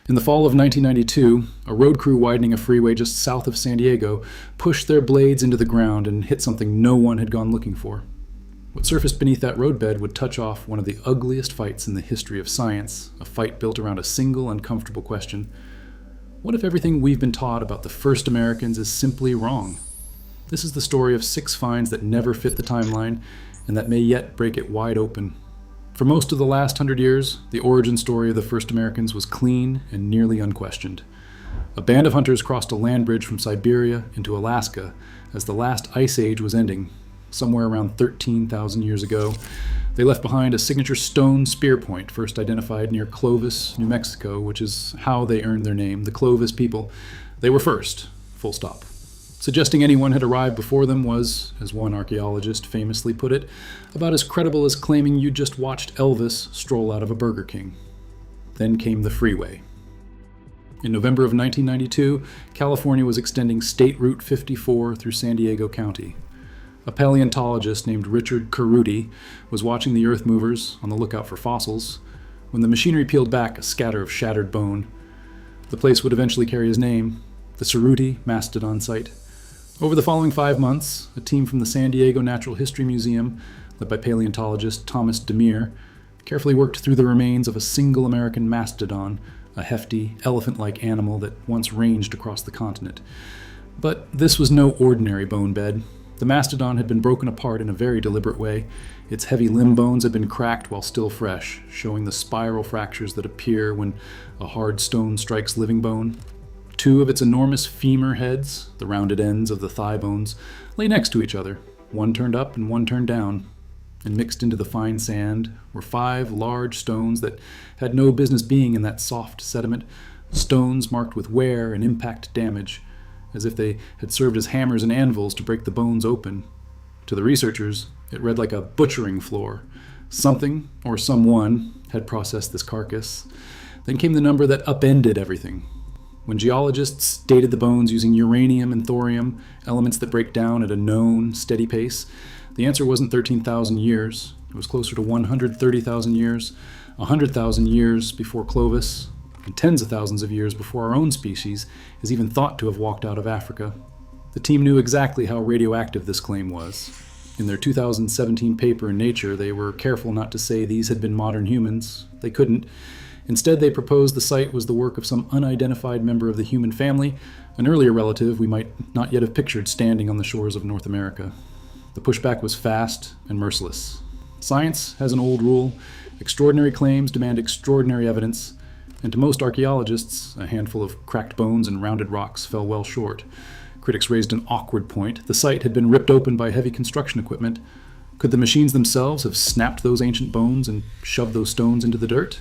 In the fall of 1992, a road crew widening a freeway just south of San Diego pushed their blades into the ground and hit something no one had gone looking for. What surfaced beneath that roadbed would touch off one of the ugliest fights in the history of science, a fight built around a single uncomfortable question. What if everything we've been taught about the first Americans is simply wrong? This is the story of 6 finds that never fit the timeline and that may yet break it wide open. For most of the last 100 years, the origin story of the first Americans was clean and nearly unquestioned. A band of hunters crossed a land bridge from Siberia into Alaska as the last ice age was ending, somewhere around 13,000 years ago. They left behind a signature stone spear point first identified near Clovis, New Mexico, which is how they earned their name, the Clovis people. They were first, full stop. Suggesting anyone had arrived before them was, as one archaeologist famously put it, about as credible as claiming you just watched Elvis stroll out of a Burger King. Then came the freeway. In November of 1992, California was extending State Route 54 through San Diego County. A paleontologist named Richard Cerutti was watching the earth movers on the lookout for fossils when the machinery peeled back a scatter of shattered bone. The place would eventually carry his name, the Cerutti mastodon site. Over the following 5 months, a team from the San Diego Natural History Museum, led by paleontologist Thomas Demir, carefully worked through the remains of a single American mastodon, a hefty, elephant-like animal that once ranged across the continent. But this was no ordinary bone bed. The mastodon had been broken apart in a very deliberate way. Its heavy limb bones had been cracked while still fresh, showing the spiral fractures that appear when a hard stone strikes living bone. 2 of its enormous femur heads, the rounded ends of the thigh bones, lay next to each other, one turned up and one turned down. And mixed into the fine sand were 5 large stones that had no business being in that soft sediment, stones marked with wear and impact damage, as if they had served as hammers and anvils to break the bones open. To the researchers, it read like a butchering floor. Something, or someone, had processed this carcass. Then came the number that upended everything. When geologists dated the bones using uranium and thorium, elements that break down at a known, steady pace, the answer wasn't 13,000 years. It was closer to 130,000 years, 100,000 years before Clovis, and tens of thousands of years before our own species is even thought to have walked out of Africa. The team knew exactly how radioactive this claim was. In their 2017 paper in Nature, they were careful not to say these had been modern humans. They couldn't. Instead, they proposed the site was the work of some unidentified member of the human family, an earlier relative we might not yet have pictured standing on the shores of North America. The pushback was fast and merciless. Science has an old rule: extraordinary claims demand extraordinary evidence, and to most archaeologists, a handful of cracked bones and rounded rocks fell well short. Critics raised an awkward point. The site had been ripped open by heavy construction equipment. Could the machines themselves have snapped those ancient bones and shoved those stones into the dirt?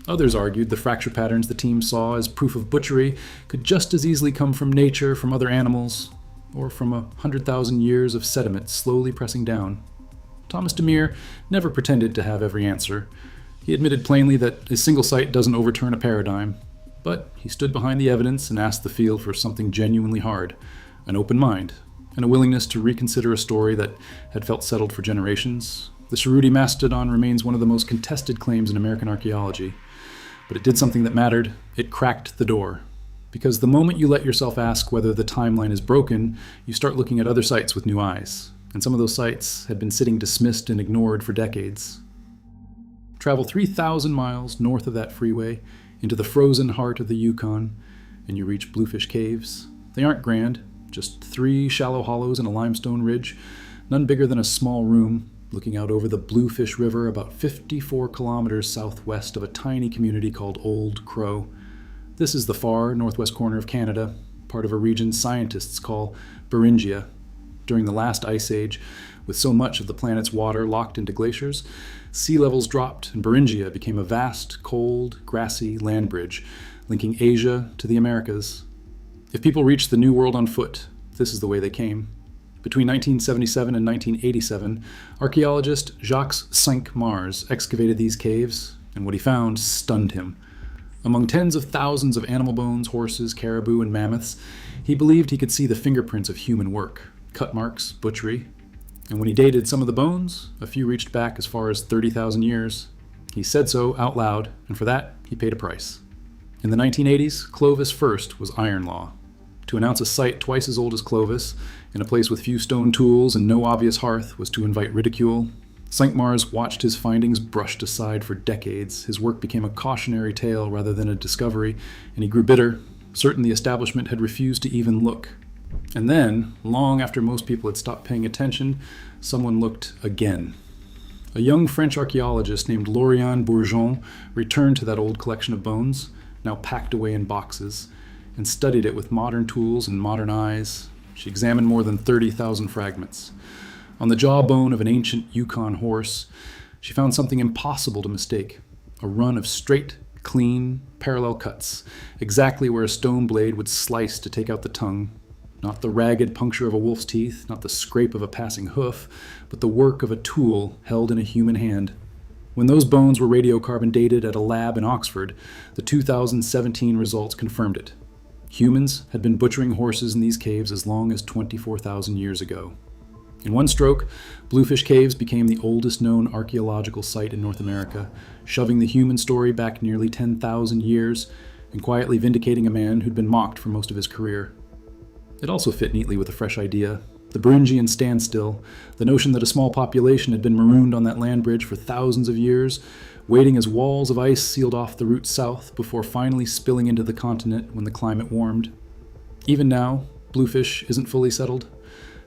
Others argued the fracture patterns the team saw as proof of butchery could just as easily come from nature, from other animals, or from 100,000 years of sediment slowly pressing down. Thomas Demir never pretended to have every answer. He admitted plainly that a single site doesn't overturn a paradigm, but he stood behind the evidence and asked the field for something genuinely hard: an open mind, and a willingness to reconsider a story that had felt settled for generations. The Cerutti mastodon remains one of the most contested claims in American archaeology. But it did something that mattered. It cracked the door. Because the moment you let yourself ask whether the timeline is broken, you start looking at other sites with new eyes. And some of those sites had been sitting dismissed and ignored for decades. Travel 3,000 miles north of that freeway into the frozen heart of the Yukon, and you reach Bluefish Caves. They aren't grand, just 3 shallow hollows and a limestone ridge, none bigger than a small room, looking out over the Bluefish River about 54 kilometers southwest of a tiny community called Old Crow. This is the far northwest corner of Canada, part of a region scientists call Beringia. During the last ice age, with so much of the planet's water locked into glaciers, sea levels dropped and Beringia became a vast, cold, grassy land bridge linking Asia to the Americas. If people reached the New World on foot, this is the way they came. Between 1977 and 1987, archaeologist Jacques Cinq-Mars excavated these caves, and what he found stunned him. Among tens of thousands of animal bones, horses, caribou, and mammoths, he believed he could see the fingerprints of human work, cut marks, butchery. And when he dated some of the bones, a few reached back as far as 30,000 years. He said so out loud, and for that, he paid a price. In the 1980s, Clovis first was iron law. To announce a site twice as old as Clovis, in a place with few stone tools and no obvious hearth, was to invite ridicule. Cinq-Mars watched his findings brushed aside for decades. His work became a cautionary tale rather than a discovery, and he grew bitter, certain the establishment had refused to even look. And then, long after most people had stopped paying attention, someone looked again. A young French archaeologist named Lauriane Bourgeon returned to that old collection of bones, now packed away in boxes, and studied it with modern tools and modern eyes. She examined more than 30,000 fragments. On the jawbone of an ancient Yukon horse, she found something impossible to mistake: a run of straight, clean, parallel cuts, exactly where a stone blade would slice to take out the tongue. Not the ragged puncture of a wolf's teeth, not the scrape of a passing hoof, but the work of a tool held in a human hand. When those bones were radiocarbon dated at a lab in Oxford, the 2017 results confirmed it. Humans had been butchering horses in these caves as long as 24,000 years ago. In one stroke, Bluefish Caves became the oldest known archaeological site in North America, shoving the human story back nearly 10,000 years and quietly vindicating a man who'd been mocked for most of his career. It also fit neatly with a fresh idea: the Beringian standstill, the notion that a small population had been marooned on that land bridge for thousands of years, waiting as walls of ice sealed off the route south before finally spilling into the continent when the climate warmed. Even now, Bluefish isn't fully settled.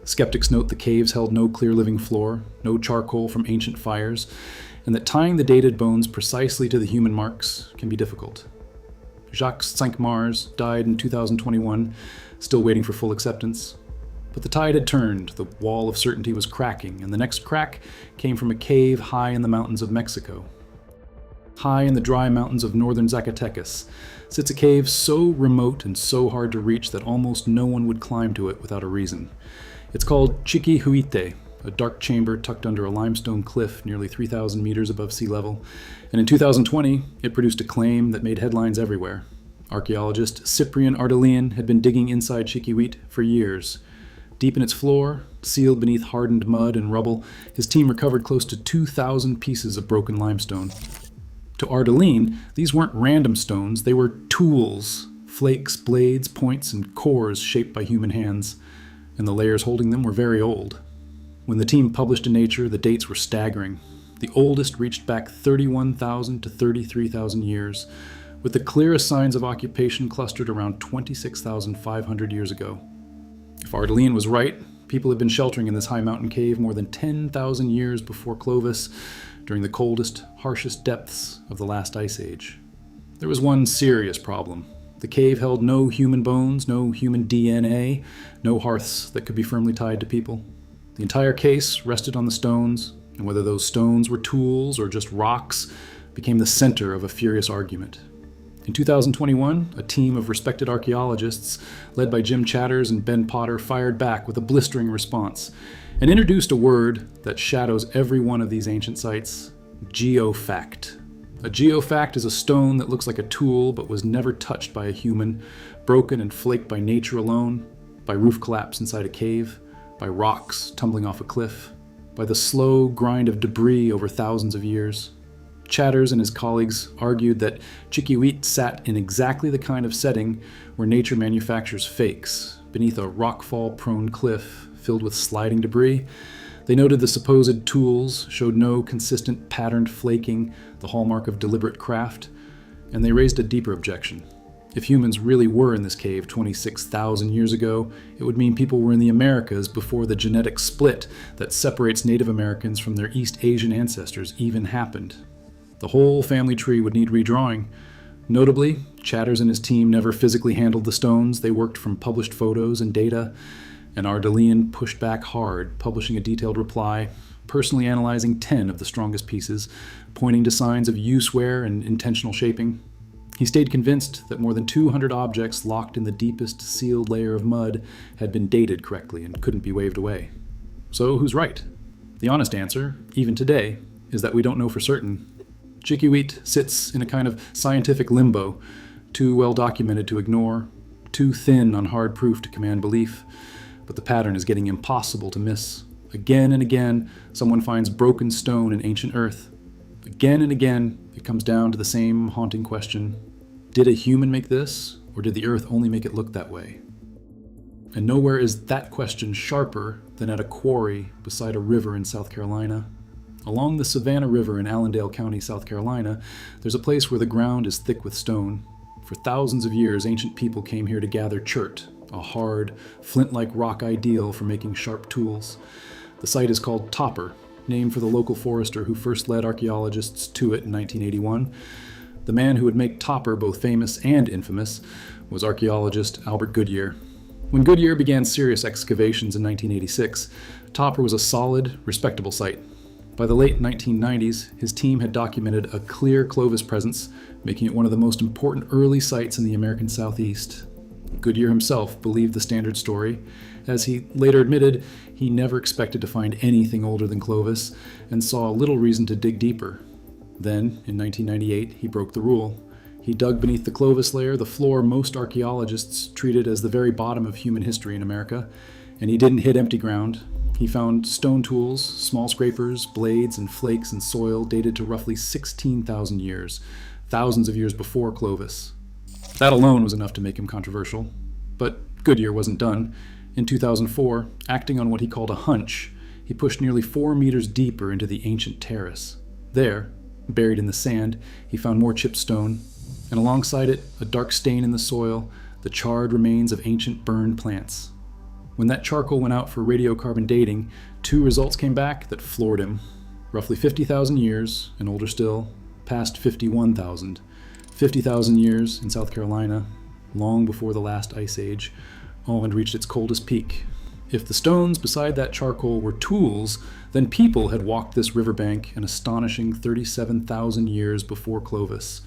Skeptics note the caves held no clear living floor, no charcoal from ancient fires, and that tying the dated bones precisely to the human marks can be difficult. Jacques cinq-mars died in 2021, still waiting for full acceptance. But the tide had turned, the wall of certainty was cracking, and the next crack came from a cave high in the mountains of Mexico. High in the dry mountains of northern Zacatecas sits a cave so remote and so hard to reach that almost no one would climb to it without a reason. It's called Chiquihuite, a dark chamber tucked under a limestone cliff nearly 3,000 meters above sea level, and in 2020 it produced a claim that made headlines everywhere. Archaeologist Cyprien Ardelean had been digging inside Chiquihuite for years. Deep in its floor, sealed beneath hardened mud and rubble, his team recovered close to 2,000 pieces of broken limestone. To Ardelean, these weren't random stones, they were tools: flakes, blades, points, and cores shaped by human hands. And the layers holding them were very old. When the team published in Nature, the dates were staggering. The oldest reached back 31,000 to 33,000 years, with the clearest signs of occupation clustered around 26,500 years ago. If Ardelean was right, people had been sheltering in this high mountain cave more than 10,000 years before Clovis, during the coldest, harshest depths of the last ice age. There was one serious problem. The cave held no human bones, no human DNA, no hearths that could be firmly tied to people. The entire case rested on the stones, and whether those stones were tools or just rocks became the center of a furious argument. In 2021, a team of respected archaeologists, led by Jim Chatters and Ben Potter, fired back with a blistering response and introduced a word that shadows every one of these ancient sites: geofact. A geofact is a stone that looks like a tool but was never touched by a human, broken and flaked by nature alone, by roof collapse inside a cave, by rocks tumbling off a cliff, by the slow grind of debris over thousands of years. Chatters and his colleagues argued that Chiquihuite sat in exactly the kind of setting where nature manufactures fakes, beneath a rockfall-prone cliff filled with sliding debris. They noted the supposed tools showed no consistent patterned flaking, the hallmark of deliberate craft, and they raised a deeper objection. If humans really were in this cave 26,000 years ago, it would mean people were in the Americas before the genetic split that separates Native Americans from their East Asian ancestors even happened. The whole family tree would need redrawing. Notably, Chatters and his team never physically handled the stones. They worked from published photos and data, and Ardelean pushed back hard, publishing a detailed reply, personally analyzing 10 of the strongest pieces, pointing to signs of use wear and intentional shaping. He stayed convinced that more than 200 objects locked in the deepest sealed layer of mud had been dated correctly and couldn't be waved away. So who's right? The honest answer, even today, is that we don't know for certain. Chiquihuite sits in a kind of scientific limbo, too well documented to ignore, too thin on hard proof to command belief, but the pattern is getting impossible to miss. Again and again, someone finds broken stone in ancient earth. Again and again, it comes down to the same haunting question: Did a human make this, or did the Earth only make it look that way? And nowhere is that question sharper than at a quarry beside a river in South Carolina. Along the Savannah River in Allendale County, South Carolina, there's a place where the ground is thick with stone. For thousands of years, ancient people came here to gather chert, a hard, flint-like rock ideal for making sharp tools. The site is called Topper, named for the local forester who first led archaeologists to it in 1981. The man who would make Topper both famous and infamous was archaeologist Albert Goodyear. When Goodyear began serious excavations in 1986, Topper was a solid, respectable site. By the late 1990s, his team had documented a clear Clovis presence, making it one of the most important early sites in the American Southeast. Goodyear himself believed the standard story. As he later admitted, he never expected to find anything older than Clovis and saw little reason to dig deeper. Then, in 1998, he broke the rule. He dug beneath the Clovis layer, the floor most archaeologists treated as the very bottom of human history in America, and he didn't hit empty ground. He found stone tools, small scrapers, blades, and flakes and soil dated to roughly 16,000 years, thousands of years before Clovis. That alone was enough to make him controversial. But Goodyear wasn't done. In 2004, acting on what he called a hunch, he pushed nearly 4 meters deeper into the ancient terrace. There, buried in the sand, he found more chipped stone, and alongside it, a dark stain in the soil, the charred remains of ancient burned plants. When that charcoal went out for radiocarbon dating, 2 results came back that floored him. Roughly 50,000 years, and older still, past 51,000. 50,000 years in South Carolina, long before the last ice age, had reached its coldest peak. If the stones beside that charcoal were tools, then people had walked this riverbank an astonishing 37,000 years before Clovis.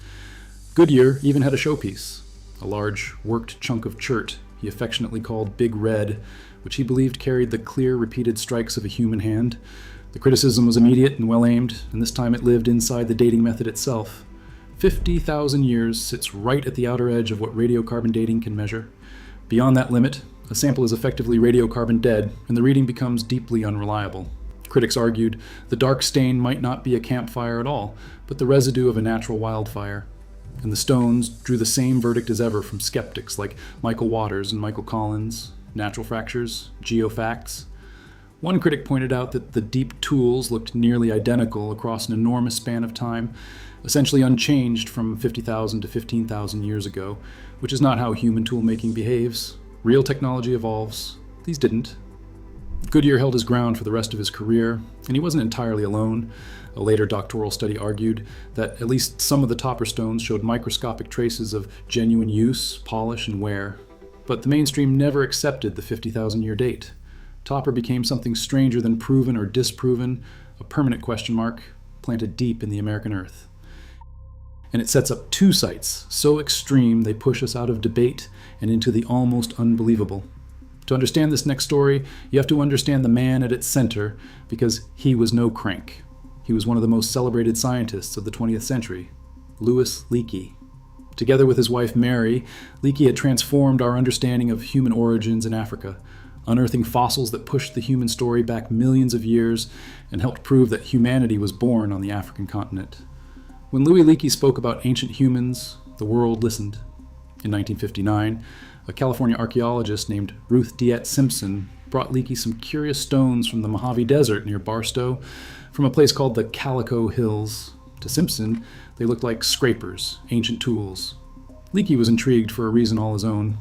Goodyear even had a showpiece, a large, worked chunk of chert he affectionately called Big Red, which he believed carried the clear, repeated strikes of a human hand. The criticism was immediate and well-aimed, and this time it lived inside the dating method itself. 50,000 years sits right at the outer edge of what radiocarbon dating can measure. Beyond that limit, a sample is effectively radiocarbon dead, and the reading becomes deeply unreliable. Critics argued the dark stain might not be a campfire at all, but the residue of a natural wildfire. And the stones drew the same verdict as ever from skeptics like Michael Waters and Michael Collins, natural fractures, geofacts. One critic pointed out that the deep tools looked nearly identical across an enormous span of time, essentially unchanged from 50,000 to 15,000 years ago, which is not how human tool-making behaves. Real technology evolves. These didn't. Goodyear held his ground for the rest of his career, and he wasn't entirely alone. A later doctoral study argued that at least some of the Topper stones showed microscopic traces of genuine use, polish, and wear. But the mainstream never accepted the 50,000-year date. Topper became something stranger than proven or disproven, a permanent question mark, planted deep in the American earth. And it sets up 2 sites so extreme they push us out of debate and into the almost unbelievable. To understand this next story, you have to understand the man at its center, because he was no crank. He was one of the most celebrated scientists of the 20th century, Louis Leakey. Together with his wife Mary, Leakey had transformed our understanding of human origins in Africa, unearthing fossils that pushed the human story back millions of years and helped prove that humanity was born on the African continent. When Louis Leakey spoke about ancient humans, the world listened. In 1959, a California archaeologist named Ruth Diet Simpson brought Leakey some curious stones from the Mojave Desert near Barstow, from a place called the Calico Hills. To Simpson, they looked like scrapers, ancient tools. Leakey was intrigued for a reason all his own.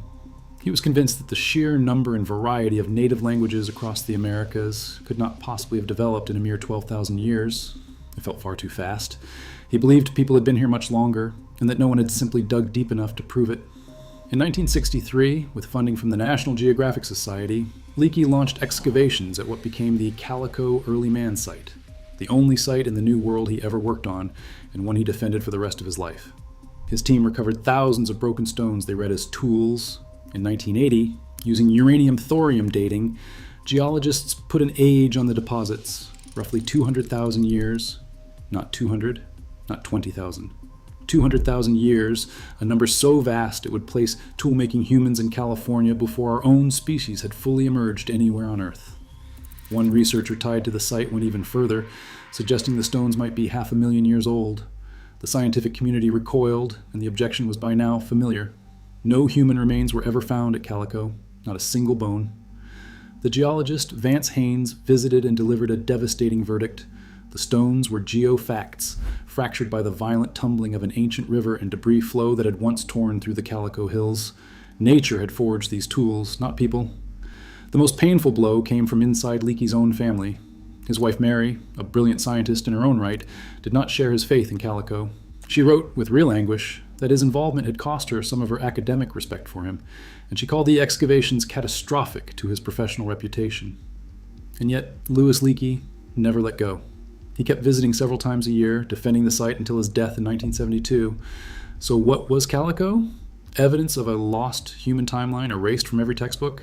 He was convinced that the sheer number and variety of native languages across the Americas could not possibly have developed in a mere 12,000 years. It felt far too fast. He believed people had been here much longer, and that no one had simply dug deep enough to prove it. In 1963, with funding from the National Geographic Society, Leakey launched excavations at what became the Calico Early Man Site, the only site in the New World he ever worked on, and one he defended for the rest of his life. His team recovered thousands of broken stones they read as tools. In 1980, using uranium-thorium dating, geologists put an age on the deposits, roughly 200,000 years, not 200, not 20,000. 200,000 years, a number so vast it would place tool-making humans in California before our own species had fully emerged anywhere on Earth. One researcher tied to the site went even further, suggesting the stones might be 500,000 years old. The scientific community recoiled, and the objection was by now familiar. No human remains were ever found at Calico, not a single bone. The geologist Vance Haynes visited and delivered a devastating verdict. The stones were geofacts, fractured by the violent tumbling of an ancient river and debris flow that had once torn through the Calico hills. Nature had forged these tools, not people. The most painful blow came from inside Leakey's own family. His wife Mary, a brilliant scientist in her own right, did not share his faith in Calico. She wrote, with real anguish, that his involvement had cost her some of her academic respect for him, and she called the excavations catastrophic to his professional reputation. And yet, Louis Leakey never let go. He kept visiting several times a year, defending the site until his death in 1972. So what was Calico? Evidence of a lost human timeline erased from every textbook?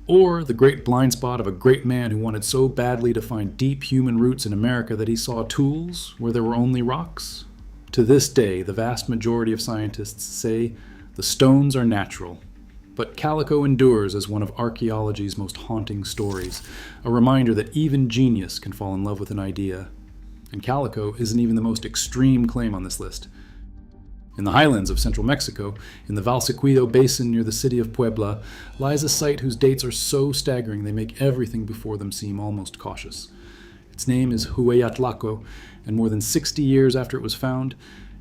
Or the great blind spot of a great man who wanted so badly to find deep human roots in America that he saw tools where there were only rocks? To this day, the vast majority of scientists say the stones are natural. But Calico endures as one of archaeology's most haunting stories, a reminder that even genius can fall in love with an idea. And Calico isn't even the most extreme claim on this list. In the highlands of central Mexico, in the Valsequido Basin near the city of Puebla, lies a site whose dates are so staggering they make everything before them seem almost cautious. Its name is Hueyatlaco, and more than 60 years after it was found,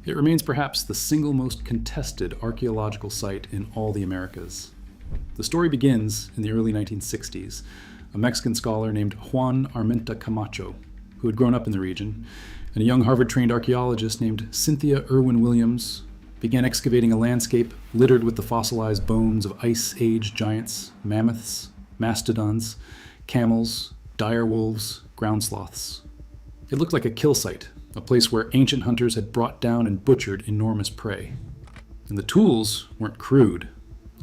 it remains perhaps the single most contested archaeological site in all the Americas. The story begins in the early 1960s. A Mexican scholar named Juan Armenta Camacho, who had grown up in the region, and a young Harvard-trained archaeologist named Cynthia Irwin Williams began excavating a landscape littered with the fossilized bones of Ice Age giants, mammoths, mastodons, camels, dire wolves, ground sloths. It looked like a kill site, a place where ancient hunters had brought down and butchered enormous prey. And the tools weren't crude.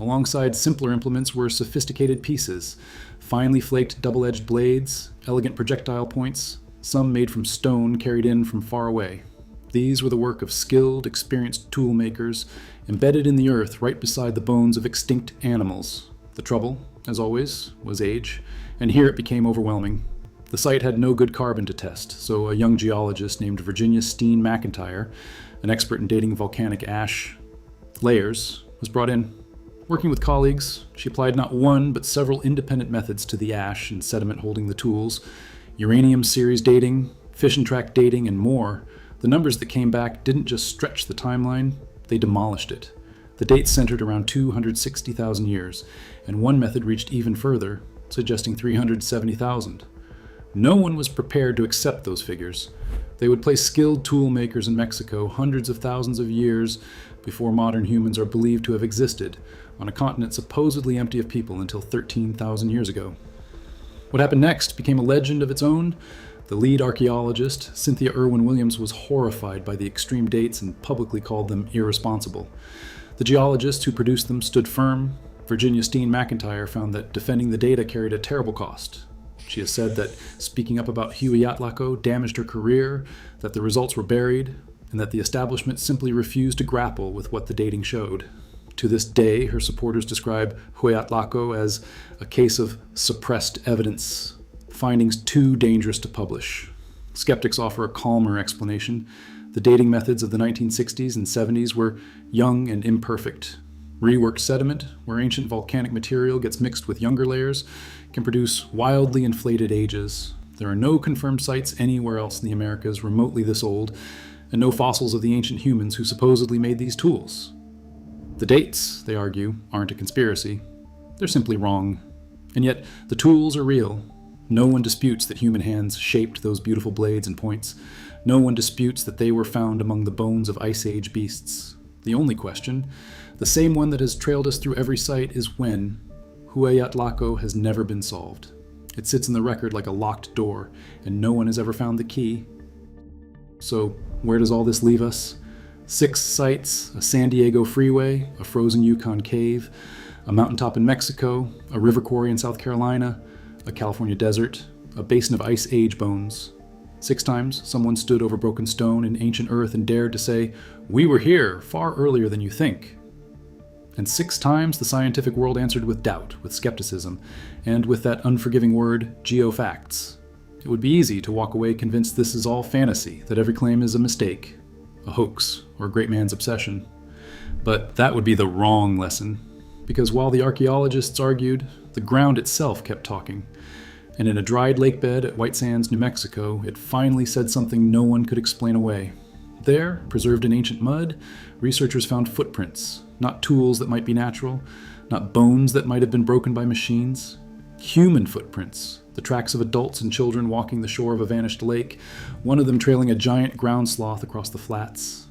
Alongside simpler implements were sophisticated pieces, finely flaked double-edged blades, elegant projectile points, some made from stone carried in from far away. These were the work of skilled, experienced tool makers, embedded in the earth right beside the bones of extinct animals. The trouble, as always, was age, and here it became overwhelming. The site had no good carbon to test, so a young geologist named Virginia Steen McIntyre, an expert in dating volcanic ash layers, was brought in. Working with colleagues, she applied not one but several independent methods to the ash and sediment holding the tools. Uranium series dating, fission track dating, and more. The numbers that came back didn't just stretch the timeline, they demolished it. The dates centered around 260,000 years, and one method reached even further, suggesting 370,000. No one was prepared to accept those figures. They would place skilled tool makers in Mexico hundreds of thousands of years before modern humans are believed to have existed, on a continent supposedly empty of people until 13,000 years ago. What happened next became a legend of its own. The lead archaeologist, Cynthia Irwin Williams, was horrified by the extreme dates and publicly called them irresponsible. The geologist who produced them stood firm. Virginia Steen McIntyre found that defending the data carried a terrible cost. She has said that speaking up about Hueyatlaco damaged her career, that the results were buried, and that the establishment simply refused to grapple with what the dating showed. To this day, her supporters describe Hueyatlaco as a case of suppressed evidence, findings too dangerous to publish. Skeptics offer a calmer explanation. The dating methods of the 1960s and 70s were young and imperfect. Reworked sediment, where ancient volcanic material gets mixed with younger layers, can produce wildly inflated ages. There are no confirmed sites anywhere else in the Americas remotely this old, and no fossils of the ancient humans who supposedly made these tools. The dates, they argue, aren't a conspiracy. They're simply wrong. And yet, the tools are real. No one disputes that human hands shaped those beautiful blades and points. No one disputes that they were found among the bones of Ice Age beasts. The only question, the same one that has trailed us through every site, is when. Hueyatlaco has never been solved. It sits in the record like a locked door, and no one has ever found the key. So, where does all this leave us? 6 sites, a San Diego freeway, a frozen Yukon cave, a mountaintop in Mexico, a river quarry in South Carolina, a California desert, a basin of Ice Age bones. 6 times, someone stood over broken stone in ancient earth and dared to say, "We were here far earlier than you think." And 6 times, the scientific world answered with doubt, with skepticism, and with that unforgiving word, geofacts. It would be easy to walk away convinced this is all fantasy, that every claim is a mistake. a hoax, or a great man's obsession. But that would be the wrong lesson, because while the archaeologists argued, the ground itself kept talking. And in a dried lake bed at White Sands, New Mexico, it finally said something no one could explain away. There, preserved in ancient mud, researchers found footprints, not tools that might be natural, not bones that might have been broken by machines. Human footprints, the tracks of adults and children walking the shore of a vanished lake, one of them trailing a giant ground sloth across the flats.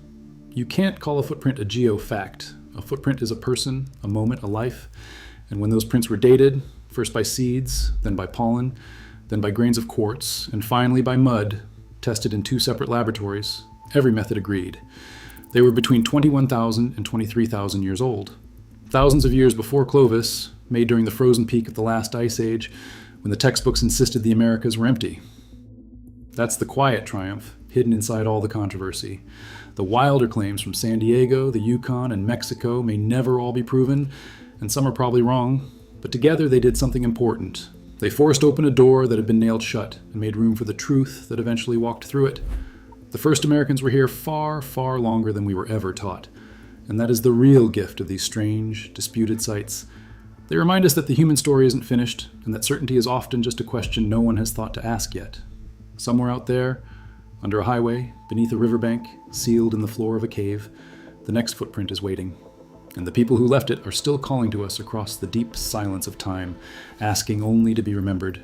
You can't call a footprint a geofact. A footprint is a person, a moment, a life. And when those prints were dated, first by seeds, then by pollen, then by grains of quartz, and finally by mud, tested in 2 separate laboratories, every method agreed. They were between 21,000 and 23,000 years old. Thousands of years before Clovis, made during the frozen peak of the last ice age, when the textbooks insisted the Americas were empty. That's the quiet triumph, hidden inside all the controversy. The wilder claims from San Diego, the Yukon, and Mexico may never all be proven, and some are probably wrong, but together they did something important. They forced open a door that had been nailed shut and made room for the truth that eventually walked through it. The first Americans were here far, far longer than we were ever taught, and that is the real gift of these strange, disputed sites. They remind us that the human story isn't finished, and that certainty is often just a question no one has thought to ask yet. Somewhere out there, under a highway, beneath a riverbank, sealed in the floor of a cave, the next footprint is waiting. And the people who left it are still calling to us across the deep silence of time, asking only to be remembered.